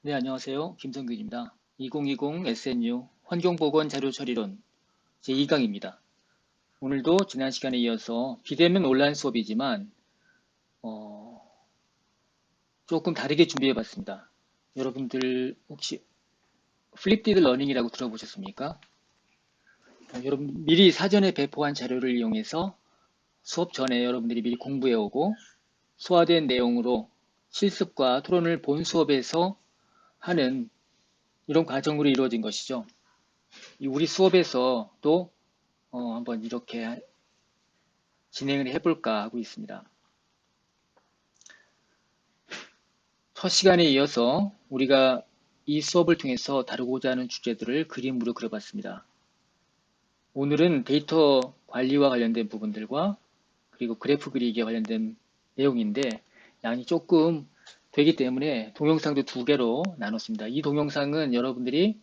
네, 안녕하세요. 김성균입니다. 2020 SNU 환경보건 자료처리론 제2강입니다. 오늘도 지난 시간에 이어서 비대면 온라인 수업이지만 어, 조금 다르게 준비해봤습니다. 여러분들 혹시 플립디드 러닝이라고 들어보셨습니까? 여러분 미리 사전에 배포한 자료를 이용해서 수업 전에 여러분들이 미리 공부해오고 소화된 내용으로 실습과 토론을 본 수업에서 하는 이런 과정으로 이루어진 것이죠. 우리 수업에서 또 한번 이렇게 진행을 해볼까 하고 있습니다. 첫 시간에 이어서 우리가 이 수업을 통해서 다루고자 하는 주제들을 그림으로 그려봤습니다. 오늘은 데이터 관리와 관련된 부분들과 그리고 그래프 그리기에 관련된 내용인데 양이 조금 되기 때문에 동영상도 두 개로 나눴습니다. 이 동영상은 여러분들이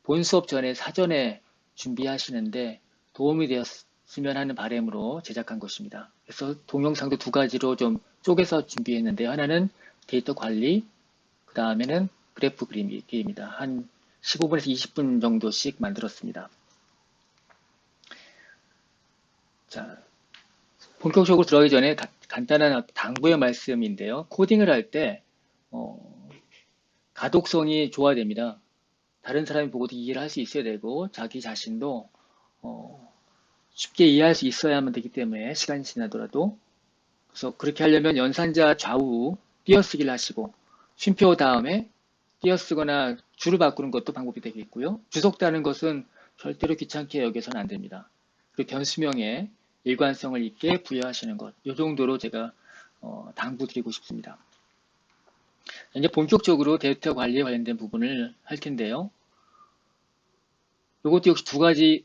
본 수업 전에 사전에 준비하시는데 도움이 되었으면 하는 바람으로 제작한 것입니다. 그래서 동영상도 두 가지로 좀 쪼개서 준비했는데 하나는 데이터 관리, 그 다음에는 그래프 그리기입니다. 한 15분에서 20분 정도씩 만들었습니다. 자, 본격적으로 들어가기 전에 간단한 당부의 말씀인데요. 코딩을 할 때 가독성이 좋아야 됩니다. 다른 사람이 보고도 이해를 할 수 있어야 되고 자기 자신도 쉽게 이해할 수 있어야만 되기 때문에 시간이 지나더라도 그래서 그렇게 하려면 연산자 좌우 띄어쓰기를 하시고 쉼표 다음에 띄어쓰거나 줄을 바꾸는 것도 방법이 되겠고요. 주석다는 것은 절대로 귀찮게 여겨서는 안 됩니다. 그리고 변수명에 일관성을 있게 부여하시는 것, 이 정도로 제가 당부드리고 싶습니다. 이제 본격적으로 데이터 관리에 관련된 부분을 할 텐데요. 이것도 역시 두 가지로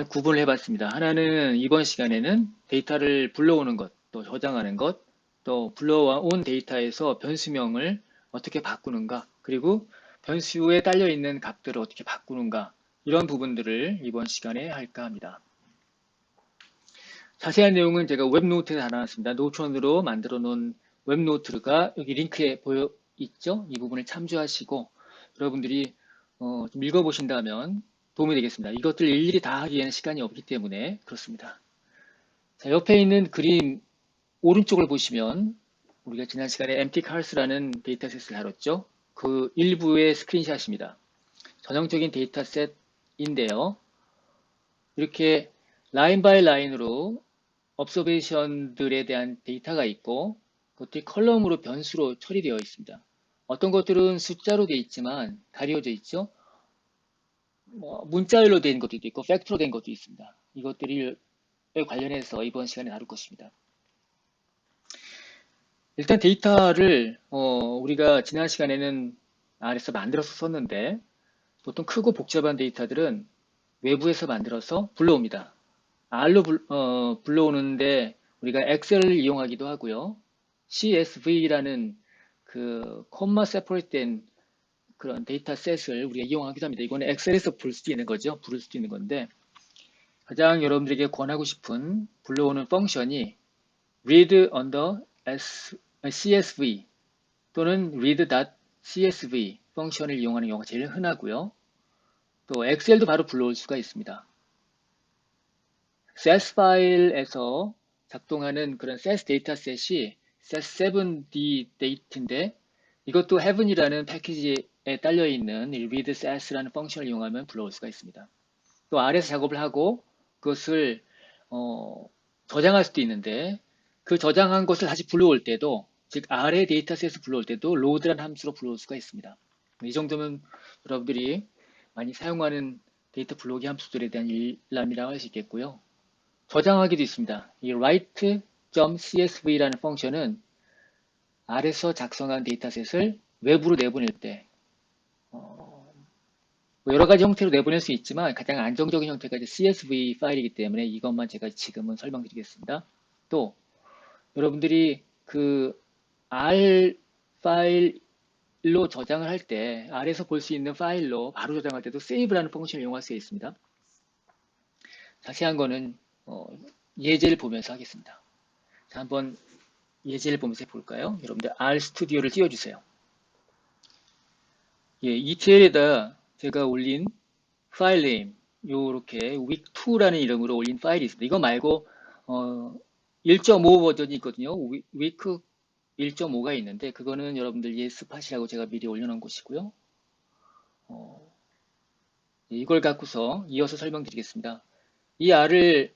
구분을 해봤습니다. 하나는 이번 시간에는 데이터를 불러오는 것, 또 저장하는 것, 또 불러온 데이터에서 변수명을 어떻게 바꾸는가, 그리고 변수에 딸려있는 값들을 어떻게 바꾸는가, 이런 부분들을 이번 시간에 할까 합니다. 자세한 내용은 제가 웹노트에 달아놨습니다. 노션으로 만들어 놓은 웹노트가 여기 링크에 보여 있죠? 이 부분을 참조하시고 여러분들이 좀 읽어보신다면 도움이 되겠습니다. 이것들 일일이 다 하기에는 시간이 없기 때문에 그렇습니다. 자, 옆에 있는 그림 오른쪽을 보시면 우리가 지난 시간에 empty cars라는 데이터셋을 다뤘죠. 그 일부의 스크린샷입니다. 전형적인 데이터셋인데요. 이렇게 라인 바이 라인으로 observation들에 대한 데이터가 있고 그것들이 컬럼으로 변수로 처리되어 있습니다. 어떤 것들은 숫자로 되어 있지만 가려져 있죠. 문자열로 된 것도 있고 팩트로 된 것도 있습니다. 이것들을 관련해서 이번 시간에 다룰 것입니다. 일단 데이터를 우리가 지난 시간에는 R에서 만들어서 썼는데 보통 크고 복잡한 데이터들은 외부에서 만들어서 불러옵니다. R로 불러오는데 우리가 엑셀을 이용하기도 하고요. CSV라는 그 콤마 세퍼레이트된 그런 데이터셋을 우리가 이용하기도 합니다. 이거는 엑셀에서 부를 수도 있는 거죠. 부를 수도 있는 건데 가장 여러분들에게 권하고 싶은 불러오는 펑션이 read under CSV 또는 read.csv 펑션을 이용하는 경우가 제일 흔하고요. 또 엑셀도 바로 불러올 수가 있습니다. SAS 파일에서 작동하는 그런 SAS 데이터셋이 SAS7D 데이트인데 이것도 heaven이라는 패키지에 딸려있는 read SAS라는 펑션을 이용하면 불러올 수가 있습니다. 또 R에서 작업을 하고 그것을 저장할 수도 있는데 그 저장한 것을 다시 불러올 때도 즉 R의 데이터셋을 불러올 때도 load라는 함수로 불러올 수가 있습니다. 이 정도면 여러분들이 많이 사용하는 데이터 불러오기 함수들에 대한 일람이라고 할 수 있겠고요. 저장하기도 있습니다. 이 write.csv라는 펑션은 R에서 작성한 데이터셋을 외부로 내보낼 때 여러 가지 형태로 내보낼 수 있지만 가장 안정적인 형태가 이제 CSV 파일이기 때문에 이것만 제가 지금은 설명드리겠습니다. 또 여러분들이 그 R 파일로 저장을 할 때 R에서 볼 수 있는 파일로 바로 저장할 때도 save라는 펑션을 이용할 수 있습니다. 자세한 거는 예제를 보면서 하겠습니다. 자, 한번 예제를 보면서 해볼까요? 여러분들 R 스튜디오를 띄워주세요. 예, ETL에다 제가 올린 파일 네임, 요렇게 week2라는 이름으로 올린 파일이 있습니다. 이거 말고 1.5 버전이 있거든요. week 1.5가 있는데 그거는 여러분들 예습하시라고 제가 미리 올려놓은 것이고요. 어, 예, 이걸 갖고서 이어서 설명드리겠습니다. 이 R을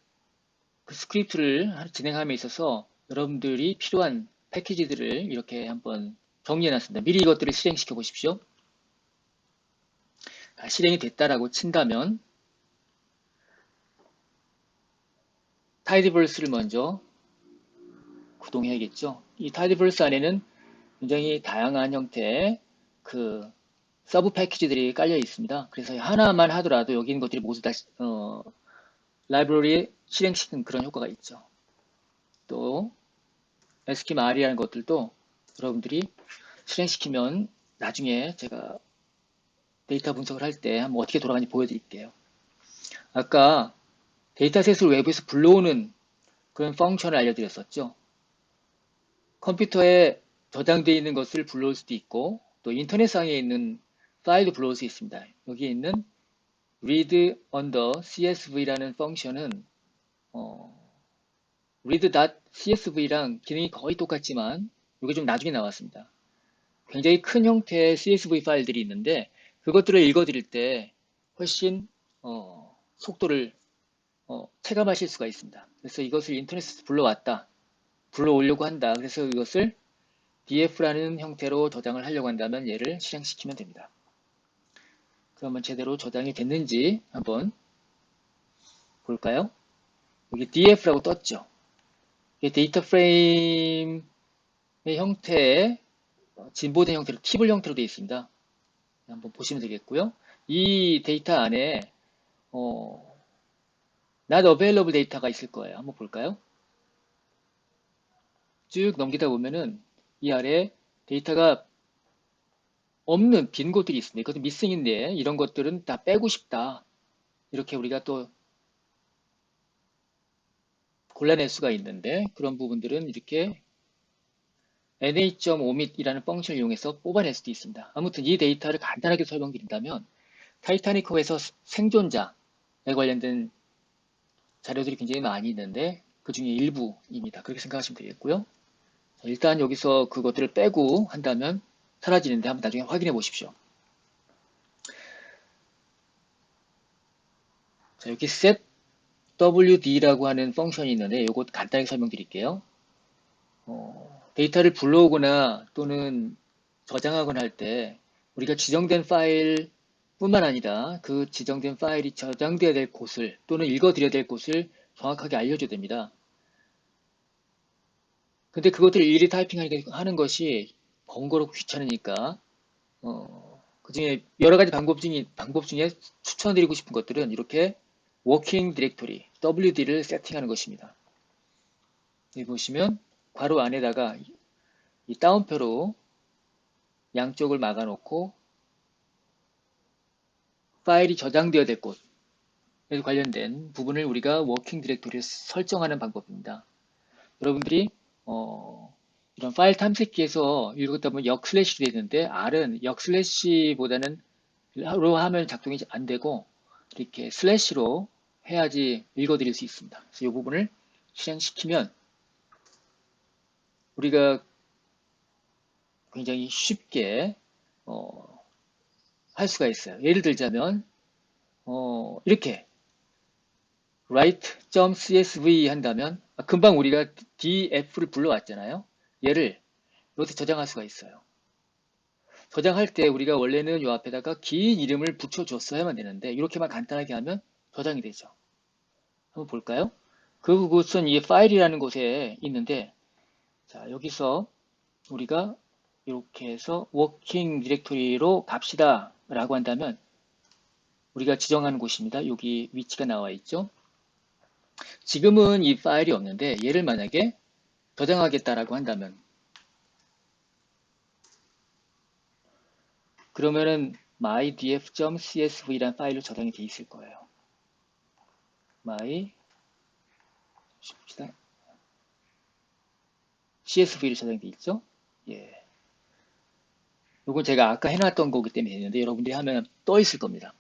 그 스크립트를 진행함에 있어서 여러분들이 필요한 패키지들을 이렇게 한번 정리해놨습니다. 미리 이것들을 실행시켜 보십시오. 실행이 됐다라고 친다면 타이드버스를 먼저 구동해야겠죠. 이 타이드버스 안에는 굉장히 다양한 형태의 그 서브 패키지들이 깔려 있습니다. 그래서 하나만 하더라도 여기 있는 것들이 모두 다 라이브러리에 실행시키는 그런 효과가 있죠. 또 SQR이라는 것들도 여러분들이 실행시키면 나중에 제가 데이터 분석을 할 때 한번 어떻게 돌아가는지 보여드릴게요. 아까 데이터셋을 외부에서 불러오는 그런 펑션을 알려드렸었죠. 컴퓨터에 저장되어 있는 것을 불러올 수도 있고 또 인터넷상에 있는 파일도 불러올 수 있습니다. 여기에 있는 read under csv라는 펑션은 read.csv랑 기능이 거의 똑같지만 이게 좀 나중에 나왔습니다. 굉장히 큰 형태의 CSV 파일들이 있는데 그것들을 읽어드릴 때 훨씬 속도를 체감하실 수가 있습니다. 그래서 이것을 인터넷에서 불러오려고 한다. 그래서 이것을 df라는 형태로 저장을 하려고 한다면 얘를 실행시키면 됩니다. 그러면 제대로 저장이 됐는지 한번 볼까요? 여기 df라고 떴죠. 데이터 프레임의 형태에 진보된 형태로 팁을 형태로 되어 있습니다. 한번 보시면 되겠고요. 이 데이터 안에 not available 데이터가 있을 거예요. 한번 볼까요? 쭉 넘기다 보면은 이 아래 데이터가 없는 빈 곳들이 있습니다. 이것도 미싱인데 이런 것들은 다 빼고 싶다. 이렇게 우리가 또 골라낼 수가 있는데 그런 부분들은 이렇게 na.omit 이라는 펑션을 이용해서 뽑아낼 수도 있습니다. 아무튼 이 데이터를 간단하게 설명드린다면 타이타닉호에서 생존자에 관련된 자료들이 굉장히 많이 있는데 그 중에 일부입니다. 그렇게 생각하시면 되겠고요. 일단 여기서 그것들을 빼고 한다면 사라지는데 한번 나중에 확인해 보십시오. 자, 여기 setwd라고 하는 펑션이 있는데 이것 간단하게 설명드릴게요. 데이터를 불러오거나 또는 저장하거나 할 때 우리가 지정된 파일 뿐만 아니라 그 지정된 파일이 저장되어야 될 곳을 또는 읽어드려야 될 곳을 정확하게 알려줘야 됩니다. 근데 그것들을 일일이 타이핑하는 것이 번거롭고 귀찮으니까 그 중에 여러 가지 방법 중에 추천드리고 싶은 것들은 이렇게 워킹 디렉토리 WD를 세팅하는 것입니다. 여기 보시면 괄호 안에다가 이 따옴표로 양쪽을 막아놓고 파일이 저장되어야 될 곳에 관련된 부분을 우리가 워킹 디렉토리에 설정하는 방법입니다. 여러분들이 이런 파일 탐색기에서 읽었다 보면 역슬래시로 되어 있는데 R은 역슬래시보다는 로 하면 작동이 안 되고 이렇게 슬래시로 해야지 읽어드릴 수 있습니다. 그래서 이 부분을 실행시키면 우리가 굉장히 쉽게 할 수가 있어요. 예를 들자면 이렇게 write.csv 한다면 금방 우리가 df를 불러왔잖아요. 얘를 여기서 저장할 수가 있어요. 저장할 때 우리가 원래는 이 앞에다가 긴 이름을 붙여줬어야만 되는데 이렇게만 간단하게 하면 저장이 되죠. 한번 볼까요? 그곳은 이 파일이라는 곳에 있는데 자 여기서 우리가 이렇게 해서 워킹 디렉토리로 갑시다 라고 한다면 우리가 지정하는 곳입니다. 여기 위치가 나와 있죠. 지금은 이 파일이 없는데 얘를 만약에 저장하겠다라고 한다면 그러면은 mydf.csv라는 파일로 저장이 되어 있을 거예요. my CSV로 저장되어 있죠. 예. 이건 제가 아까 해놨던 거기 때문에 되는데 여러분들이 하면 떠 있을 겁니다.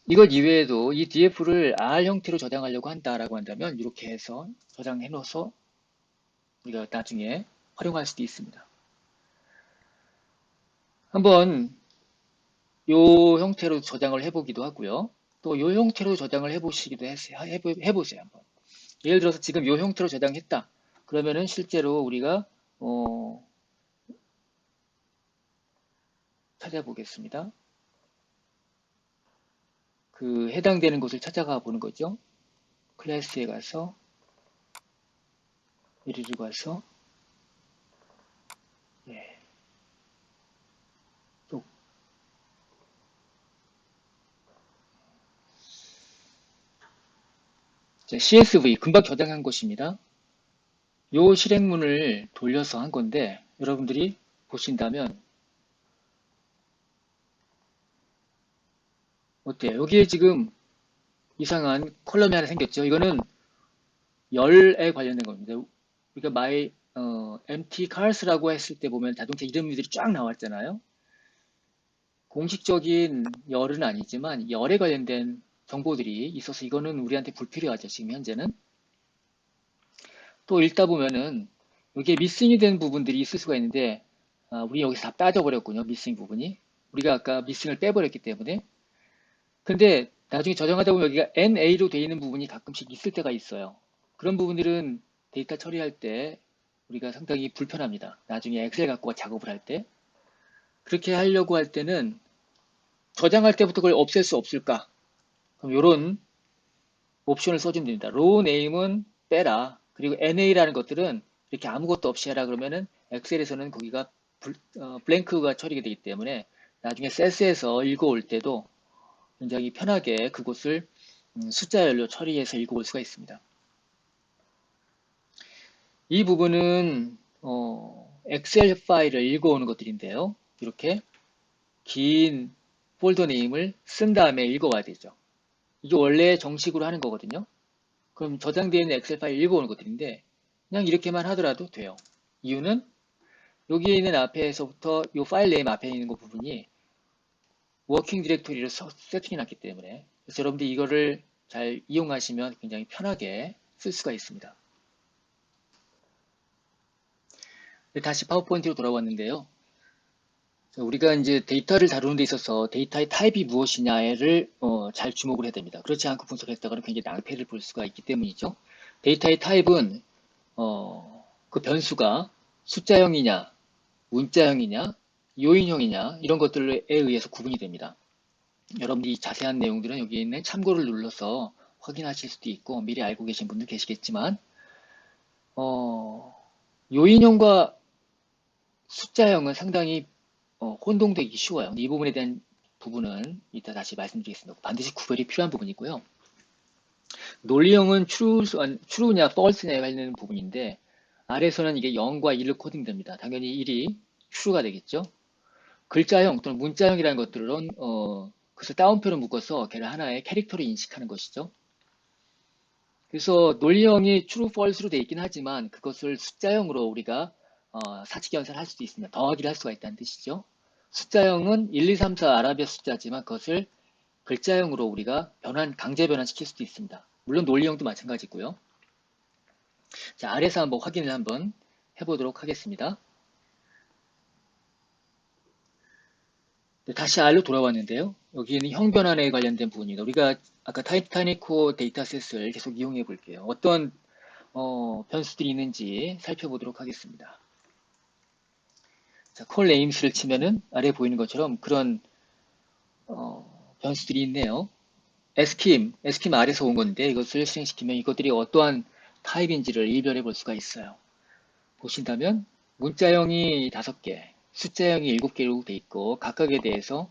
이것 이외에도 이 DF를 R 형태로 저장하려고 한다라고 한다면 이렇게 해서 저장해 놓아서 우리가 나중에 활용할 수도 있습니다. 한번 요 형태로 저장을 해보기도 하고요. 또 요 형태로 저장을 해보시기도 해보세요. 한번. 예를 들어서 지금 요 형태로 저장했다. 그러면은 실제로 우리가 찾아보겠습니다. 그 해당되는 곳을 찾아가 보는 거죠. 클래스에 가서 예를 들고 가서 예, 또 CSV 금방 저장한 것입니다. 요 실행문을 돌려서 한 건데 여러분들이 보신다면 어때요? 여기에 지금 이상한 컬럼이 하나 생겼죠. 이거는 열에 관련된 겁니다. 우리가 empty cars라고 했을 때 보면 자동차 이름들이 쫙 나왔잖아요. 공식적인 열은 아니지만 열에 관련된 정보들이 있어서 이거는 우리한테 불필요하죠. 지금 현재는. 또 읽다 보면은 여기에 미싱이 된 부분들이 있을 수가 있는데 우리 여기서 다 빠져버렸군요. 미싱 부분이. 우리가 아까 미싱을 빼버렸기 때문에. 근데 나중에 저장하다 보면 여기가 NA로 되어 있는 부분이 가끔씩 있을 때가 있어요. 그런 부분들은 데이터 처리할 때 우리가 상당히 불편합니다. 나중에 엑셀 갖고 작업을 할 때. 그렇게 하려고 할 때는 저장할 때부터 그걸 없앨 수 없을까? 그럼 이런 옵션을 써주면 됩니다. row name은 빼라. 그리고 NA라는 것들은 이렇게 아무것도 없이 해라 그러면은 엑셀에서는 거기가 블랭크가 처리가 되기 때문에 나중에 셀스에서 읽어올 때도 굉장히 편하게 그곳을 숫자열로 처리해서 읽어올 수가 있습니다. 이 부분은 엑셀 파일을 읽어오는 것들인데요. 이렇게 긴 폴더 네임을 쓴 다음에 읽어와야 되죠. 이게 원래 정식으로 하는 거거든요. 그럼 저장되어 있는 엑셀 파일 읽어오는 것들인데 그냥 이렇게만 하더라도 돼요. 이유는 여기에 있는 앞에서부터 이 파일 네임 앞에 있는 거 부분이 워킹 디렉토리로 세팅해 놨기 때문에 그래서 여러분들이 이거를 잘 이용하시면 굉장히 편하게 쓸 수가 있습니다. 다시 파워포인트로 돌아왔는데요. 우리가 이제 데이터를 다루는 데 있어서 데이터의 타입이 무엇이냐를 잘 주목을 해야 됩니다. 그렇지 않고 분석했다가는 굉장히 낭패를 볼 수가 있기 때문이죠. 데이터의 타입은 그 변수가 숫자형이냐, 문자형이냐, 요인형이냐 이런 것들에 의해서 구분이 됩니다. 여러분들이 자세한 내용들은 여기 있는 참고를 눌러서 확인하실 수도 있고 미리 알고 계신 분들 계시겠지만 요인형과 숫자형은 상당히 혼동되기 쉬워요. 이 부분에 대한 부분은 이따 다시 말씀드리겠습니다. 반드시 구별이 필요한 부분이고요. 논리형은 true냐 false냐에 관련된 부분인데 아래에서는 이게 0과 1로 코딩됩니다. 당연히 1이 true가 되겠죠. 글자형 또는 문자형이라는 것들은 그것을 따옴표로 묶어서 걔를 하나의 캐릭터로 인식하는 것이죠. 그래서 논리형이 true, false로 되어 있긴 하지만 그것을 숫자형으로 우리가 사칙연산할 수도 있습니다. 더하기를 할 수가 있다는 뜻이죠. 숫자형은 1, 2, 3, 4 아라비아 숫자지만 그것을 글자형으로 우리가 강제 변환시킬 수도 있습니다. 물론 논리형도 마찬가지고요. 자, 아래서 한번 확인을 한번 해보도록 하겠습니다. 다시 R로 돌아왔는데요. 여기는 형 변환에 관련된 부분입니다. 우리가 아까 타이타닉 데이터셋을 계속 이용해 볼게요. 어떤 변수들이 있는지 살펴보도록 하겠습니다. 자, 콜 네임스를 치면은 아래 보이는 것처럼 그런 변수들이 있네요. 에스킴 아래서 온 건데 이것을 실행시키면 이것들이 어떠한 타입인지를 이별해 볼 수가 있어요. 보신다면 문자형이 5개, 숫자형이 7개로 돼 있고 각각에 대해서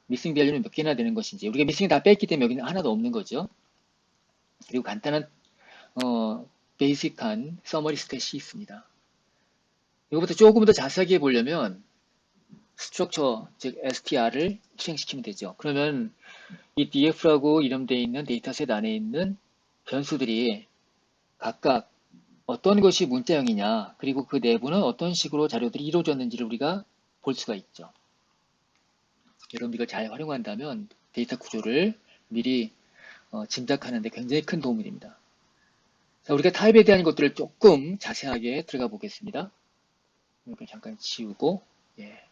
미싱 밸류는 몇 개나 되는 것인지 우리가 미싱이 다 뺐기 때문에 여기는 하나도 없는 거죠. 그리고 간단한 베이직한 서머리 스탯이 있습니다. 이거부터 조금 더 자세하게 보려면 스트럭처, 즉 str를 실행시키면 되죠. 그러면 이 df라고 이름되어 있는 데이터셋 안에 있는 변수들이 각각 어떤 것이 문자형이냐, 그리고 그 내부는 어떤 식으로 자료들이 이루어졌는지를 우리가 볼 수가 있죠. 여러분 이걸 잘 활용한다면 데이터 구조를 미리 짐작하는 데 굉장히 큰 도움이 됩니다. 자, 우리가 타입에 대한 것들을 조금 자세하게 들어가 보겠습니다. 이걸 잠깐 지우고, 예.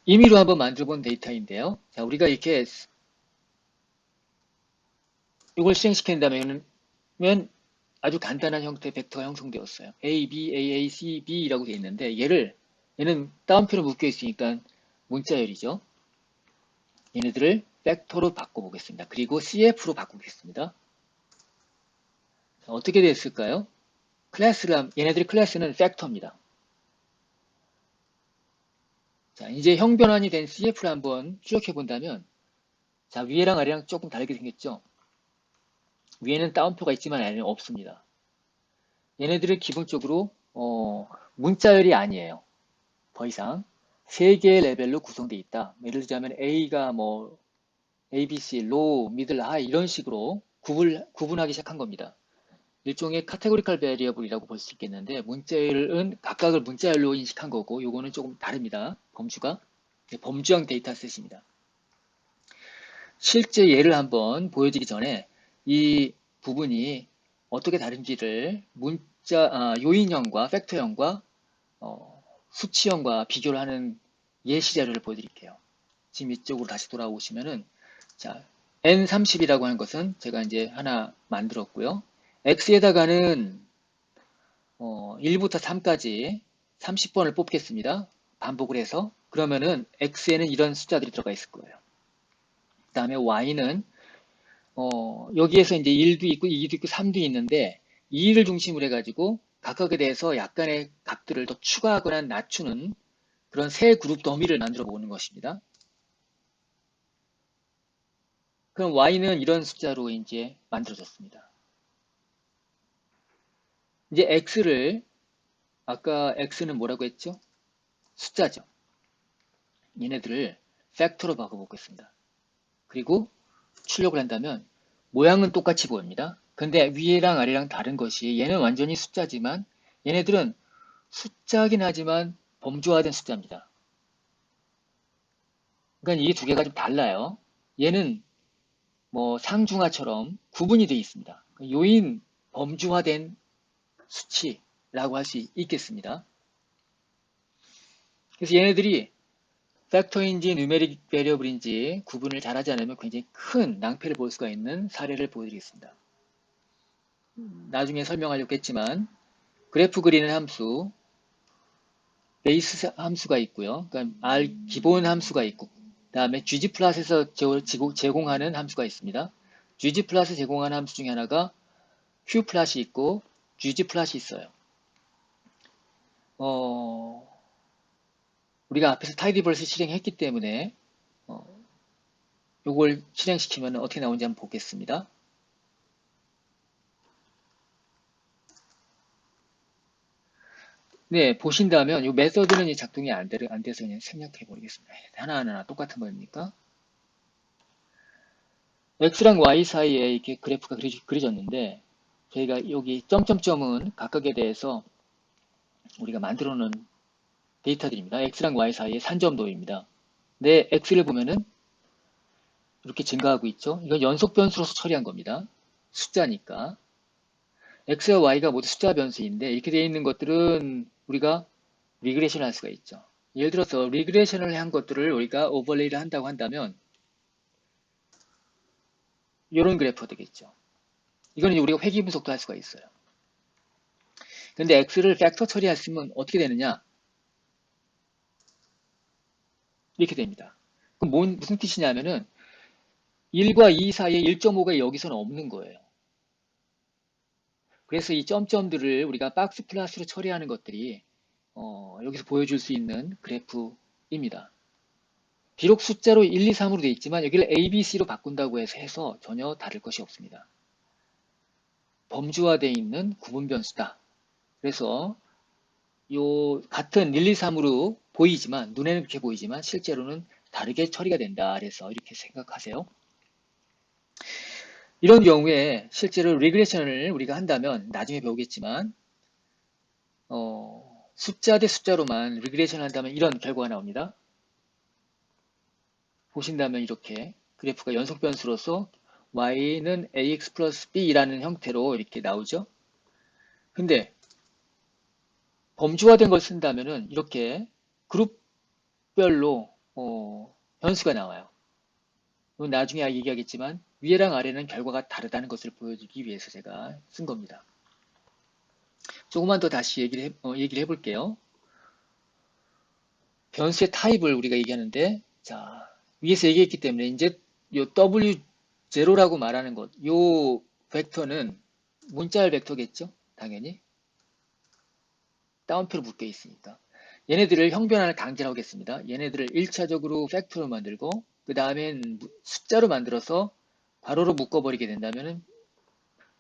임의로 한번 만들어 본 데이터인데요. 자, 우리가 이렇게 이걸 실행시킨다면 아주 간단한 형태의 벡터가 형성되었어요. A, B, A, A, C, B라고 되어 있는데 얘는 따옴표로 묶여 있으니까 문자열이죠. 얘네들을 벡터로 바꿔보겠습니다. 그리고 CF로 바꾸겠습니다. 자, 어떻게 됐을까요? 얘네들의 클래스는 팩터입니다. 자, 이제 형변환이 된 CF를 한번 추적해 본다면, 자, 위에랑 아래랑 조금 다르게 생겼죠? 위에는 따옴표가 있지만 아래는 없습니다. 얘네들은 기본적으로, 문자열이 아니에요. 더 이상. 세 개의 레벨로 구성되어 있다. 예를 들자면 A가 뭐, A, B, C, low, middle, high 이런 식으로 구분하기 시작한 겁니다. 일종의 카테고리컬 베리어블이라고 볼 수 있겠는데 문자열은 각각을 문자열로 인식한 거고 요거는 조금 다릅니다. 범주가 범주형 데이터셋입니다. 실제 예를 한번 보여드리기 전에 이 부분이 어떻게 다른지를 요인형과 팩터형과 수치형과 비교를 하는 예시 자료를 보여드릴게요. 지금 이쪽으로 다시 돌아오시면은 자 N30이라고 하는 것은 제가 이제 하나 만들었고요. X에다가는 1부터 3까지 30번을 뽑겠습니다. 반복을 해서 그러면은 X에는 이런 숫자들이 들어가 있을 거예요. 그 다음에 Y는 여기에서 이제 1도 있고 2도 있고 3도 있는데 2를 중심으로 해가지고 각각에 대해서 약간의 값들을 더 추가하거나 낮추는 그런 세 그룹 더미를 만들어 보는 것입니다. 그럼 Y는 이런 숫자로 이제 만들어졌습니다. 이제 X를 아까 X는 뭐라고 했죠? 숫자죠. 얘네들을 팩터로 바꿔보겠습니다. 그리고 출력을 한다면 모양은 똑같이 보입니다. 근데 위에랑 아래랑 다른 것이 얘는 완전히 숫자지만 얘네들은 숫자긴 하지만 범주화된 숫자입니다. 그러니까 이 두 개가 좀 달라요. 얘는 뭐 상중하처럼 구분이 되어 있습니다. 요인 범주화된 수치라고 할 수 있겠습니다. 그래서 얘네들이 팩터인지 누메릭 베리어블인지 구분을 잘하지 않으면 굉장히 큰 낭패를 볼 수가 있는 사례를 보여드리겠습니다. 나중에 설명하려고 했지만 그래프 그리는 함수, 베이스 함수가 있고요. 그러니까 R 기본 함수가 있고 그 다음에 ggplot에서 제공하는 함수가 있습니다. ggplot 제공하는 함수 중에 하나가 qplot이 있고 ggplot이 있어요. 우리가 앞에서 타이디버스 실행했기 때문에 이걸 실행시키면 어떻게 나오는지 한번 보겠습니다. 네, 보신다면 이 메서드는 작동이 안 돼서 그냥 생략해 버리겠습니다. 하나하나 똑같은 거입니까? X랑 Y 사이에 이렇게 그래프가 그려졌는데 저희가 여기 점점점은 각각에 대해서 우리가 만들어 놓은 데이터들입니다. X랑 Y 사이의 산점도입니다. 네, X를 보면은 이렇게 증가하고 있죠. 이건 연속 변수로서 처리한 겁니다. 숫자니까. X와 Y가 모두 숫자 변수인데 이렇게 되어 있는 것들은 우리가 리그레션을 할 수가 있죠. 예를 들어서 리그레션을 한 것들을 우리가 오버레이를 한다고 한다면 이런 그래프가 되겠죠. 이건 우리가 회귀 분석도 할 수가 있어요. 근데 X를 팩터 처리했으면 어떻게 되느냐? 이렇게 됩니다. 그럼 무슨 뜻이냐면은 1과 2 사이에 1.5가 여기서는 없는 거예요. 그래서 이 점점들을 우리가 박스 플러스로 처리하는 것들이 여기서 보여줄 수 있는 그래프입니다. 비록 숫자로 1, 2, 3으로 되어 있지만 여기를 A, B, C로 바꾼다고 해서 전혀 다를 것이 없습니다. 범주화되어 있는 구분 변수다. 그래서 같은 1, 2, 3으로 보이지만 눈에는 그렇게 보이지만 실제로는 다르게 처리가 된다. 그래서 이렇게 생각하세요. 이런 경우에 실제로 리그레션을 우리가 한다면 나중에 배우겠지만 숫자 대 숫자로만 리그레이션 한다면 이런 결과가 나옵니다. 보신다면 이렇게 그래프가 연속 변수로서 y는 ax 플러스 b라는 형태로 이렇게 나오죠. 근데 범주화된 걸 쓴다면은 이렇게 그룹별로 변수가 나와요. 나중에 얘기하겠지만 위에랑 아래는 결과가 다르다는 것을 보여주기 위해서 제가 쓴 겁니다. 조금만 더 다시 얘기를 해볼게요. 변수의 타입을 우리가 얘기하는데, 자, 위에서 얘기했기 때문에 이제 요 W0라고 말하는 것, 요 벡터는 문자열 벡터겠죠? 당연히. 따옴표로 묶여 있으니까. 얘네들을 형변환을 강제로 하겠습니다. 얘네들을 1차적으로 팩터로 만들고, 그 다음엔 숫자로 만들어서 괄호로 묶어버리게 된다면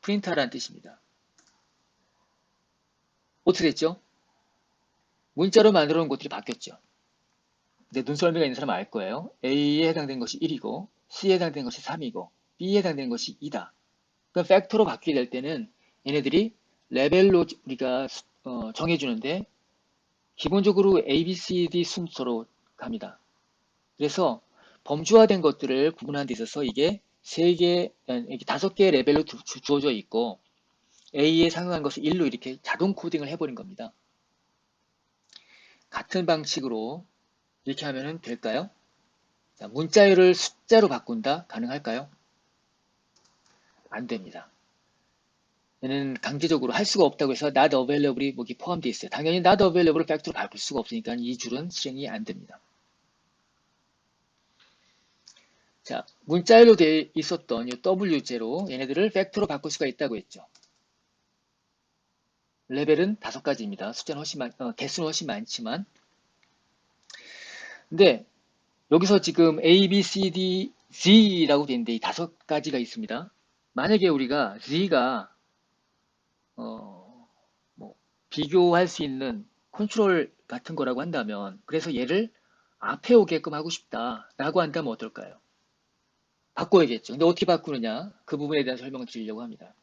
프린트하라는 뜻입니다. 어떻게 됐죠? 문자로 만들어 놓은 것들이 바뀌었죠. 근데 눈썰미가 있는 사람은 알 거예요. A에 해당되는 것이 1이고, C에 해당되는 것이 3이고, B에 해당되는 것이 2다. 그럼 팩터로 바뀌게 될 때는 얘네들이 레벨로 우리가 정해주는데 기본적으로 A, B, C, D 순서로 갑니다. 그래서 범주화된 것들을 구분하는 데 있어서 이게 5개의 레벨로 주어져 있고 A에 상응한 것을 1로 이렇게 자동 코딩을 해버린 겁니다. 같은 방식으로 이렇게 하면 될까요? 자, 문자열을 숫자로 바꾼다? 가능할까요? 안 됩니다. 얘는 강제적으로 할 수가 없다고 해서 not available이 포함되어 있어요. 당연히 not available을 팩트로 바꿀 수가 없으니까 이 줄은 실행이 안 됩니다. 자, 문자열로 되어 있었던 이 W0 얘네들을 팩터로 바꿀 수가 있다고 했죠. 레벨은 5가지입니다. 숫자는 개수는 훨씬 많지만. 근데 여기서 지금 A, B, C, D, Z라고 되어 있는데 이 5가지가 있습니다. 만약에 우리가 Z가 뭐 비교할 수 있는 컨트롤 같은 거라고 한다면 그래서 얘를 앞에 오게끔 하고 싶다라고 한다면 어떨까요? 바꿔야겠죠. 근데 어떻게 바꾸느냐? 그 부분에 대한 설명을 드리려고 합니다.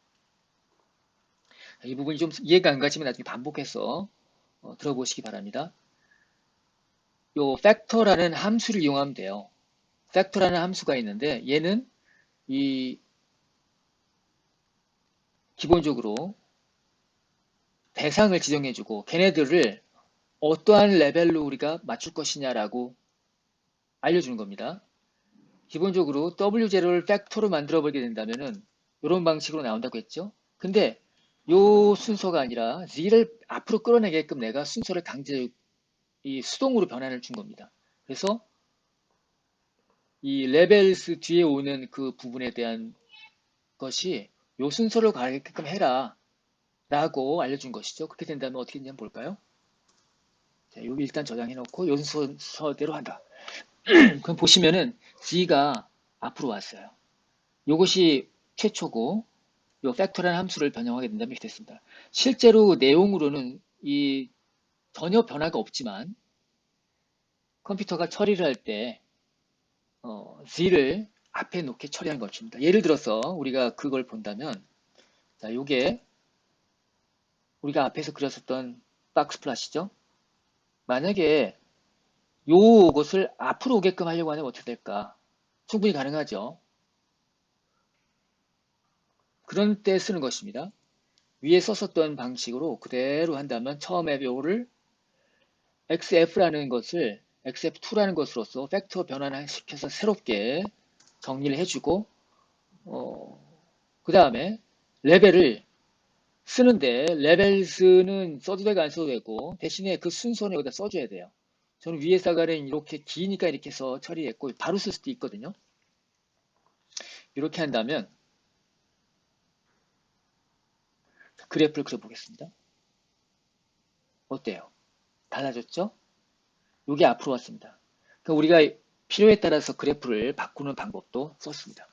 이 부분이 좀 이해가 안 가시면 나중에 반복해서 들어보시기 바랍니다. 요 factor라는 함수를 이용하면 돼요. factor라는 함수가 있는데 얘는 이 기본적으로 대상을 지정해주고 걔네들을 어떠한 레벨로 우리가 맞출 것이냐라고 알려주는 겁니다. 기본적으로 W0를 팩터로 만들어버리게 된다면은 이런 방식으로 나온다고 했죠. 근데 요 순서가 아니라 Z를 앞으로 끌어내게끔 내가 순서를 이 수동으로 변환을 준 겁니다. 그래서 이 레벨스 뒤에 오는 그 부분에 대한 것이 요 순서로 가게끔 해라 라고 알려준 것이죠. 그렇게 된다면 어떻게 되는지 한번 볼까요? 자, 여기 일단 저장해 놓고 요 순서대로 한다. 그럼 보시면은 G가 앞으로 왔어요. 이것이 최초고 요 팩터라는 함수를 변형하게 된다면 이렇게 됐습니다. 실제로 내용으로는 이 전혀 변화가 없지만 컴퓨터가 처리를 할 때 Z를 앞에 놓게 처리하는 것입니다. 예를 들어서 우리가 그걸 본다면 자, 요게 우리가 앞에서 그렸었던 박스 플랫이죠. 만약에 요것을 앞으로 오게끔 하려고 하면 어떻게 될까? 충분히 가능하죠. 그런 때 쓰는 것입니다. 위에 썼었던 방식으로 그대로 한다면 처음에 요거를 XF라는 것을 XF2라는 것으로서 팩터 변환시켜서 새롭게 정리를 해주고 그 다음에 레벨을 쓰는데 레벨스는 써도 되고 안 써도 되고 대신에 그 순서는 여기다 써줘야 돼요. 저는 위에다가는 이렇게 기니까 이렇게 해서 처리했고 바로 쓸 수도 있거든요. 이렇게 한다면 그래프를 그려보겠습니다. 어때요? 달라졌죠? 이게 앞으로 왔습니다. 그러니까 우리가 필요에 따라서 그래프를 바꾸는 방법도 썼습니다.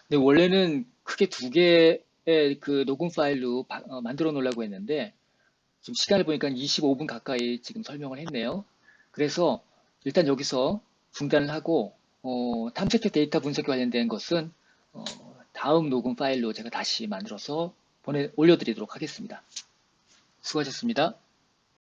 근데 원래는 크게 2개의 그 녹음 파일로 만들어 놓으려고 했는데 지금 시간을 보니까 25분 가까이 지금 설명을 했네요. 그래서 일단 여기서 중단을 하고 탐색해 데이터 분석에 관련된 것은 어, 다음 녹음 파일로 제가 다시 만들어서 올려드리도록 하겠습니다. 수고하셨습니다.